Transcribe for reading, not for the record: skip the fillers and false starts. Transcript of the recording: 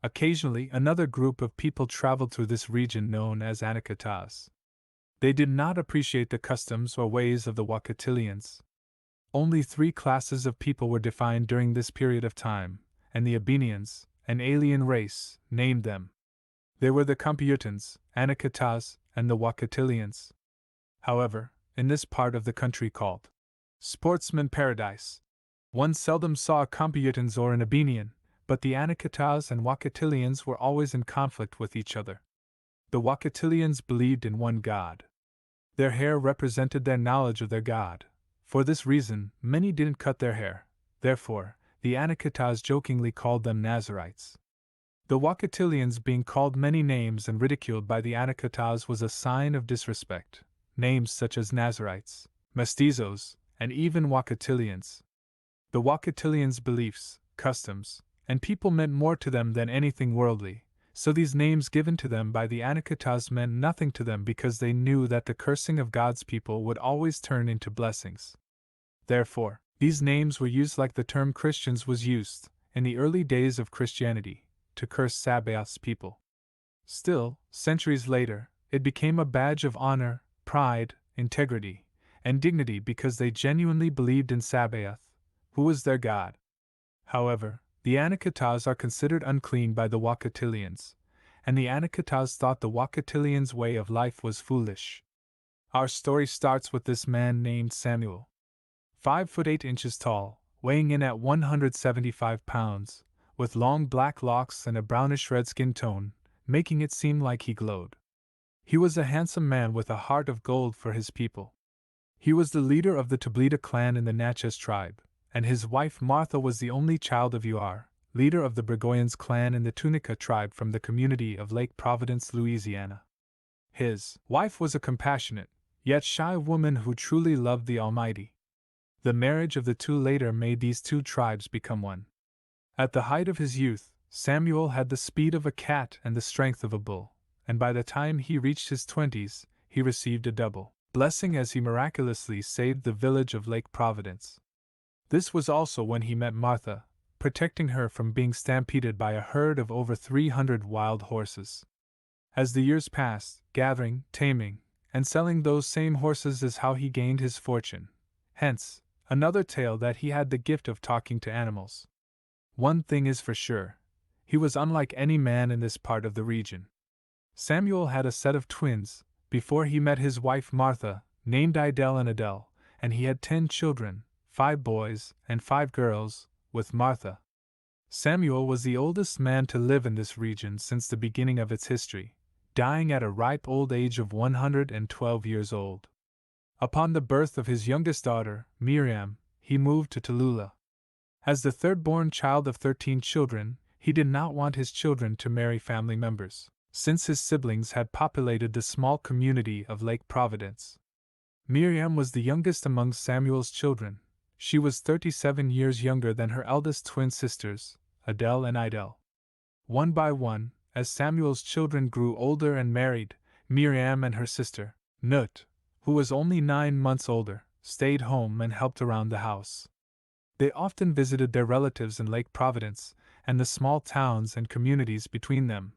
Occasionally, another group of people traveled through this region known as Anacatas. They did not appreciate the customs or ways of the Wakatilians. Only three classes of people were defined during this period of time, and the Abenians, an alien race, named them. They were the Computans, Anacatas, and the Wakatilians. However, in this part of the country called Sportsman Paradise, one seldom saw a Computans or an Abenian, but the Anacatas and Wakatilians were always in conflict with each other. The Wakatilians believed in one god. Their hair represented their knowledge of their god. For this reason, many didn't cut their hair. Therefore, the Anacatas jokingly called them Nazarites. The Wakatilians being called many names and ridiculed by the Anacatas was a sign of disrespect. Names such as Nazarites, Mestizos, and even Wakatilians. The Wakatilians' beliefs, customs, and people meant more to them than anything worldly, so these names given to them by the Anacatas meant nothing to them because they knew that the cursing of God's people would always turn into blessings. Therefore, these names were used like the term Christians was used, in the early days of Christianity, to curse Sabaoth's people. Still, centuries later, it became a badge of honor, pride, integrity, and dignity because they genuinely believed in Sabaoth, who was their god. However, the Anacatas are considered unclean by the Wakatilians, and the Anacatas thought the Wakatilians' way of life was foolish. Our story starts with this man named Samuel. 5 foot 8 inches tall, weighing in at 175 pounds, with long black locks and a brownish red skin tone, making it seem like he glowed. He was a handsome man with a heart of gold for his people. He was the leader of the Tablita clan in the Natchez tribe, and his wife Martha was the only child of Uar, leader of the Burgoyans clan in the Tunica tribe from the community of Lake Providence, Louisiana. His wife was a compassionate, yet shy woman who truly loved the Almighty. The marriage of the two later made these two tribes become one. At the height of his youth, Samuel had the speed of a cat and the strength of a bull, and by the time he reached his 20s, he received a double blessing as he miraculously saved the village of Lake Providence. This was also when he met Martha, protecting her from being stampeded by a herd of over 300 wild horses. As the years passed, gathering, taming, and selling those same horses is how he gained his fortune. Hence, another tale that he had the gift of talking to animals. One thing is for sure, he was unlike any man in this part of the region. Samuel had a set of twins, before he met his wife Martha, named Idel and Adele, and he had 10 children, 5 boys and 5 girls, with Martha. Samuel was the oldest man to live in this region since the beginning of its history, dying at a ripe old age of 112 years old. Upon the birth of his youngest daughter, Miriam, he moved to Tallulah. As the third-born child of 13 children, he did not want his children to marry family members, since his siblings had populated the small community of Lake Providence. Miriam was the youngest among Samuel's children. She was 37 years younger than her eldest twin sisters, Adele and Idel. One by one, as Samuel's children grew older and married, Miriam and her sister, Nut, who was only 9 months older, stayed home and helped around the house. They often visited their relatives in Lake Providence and the small towns and communities between them,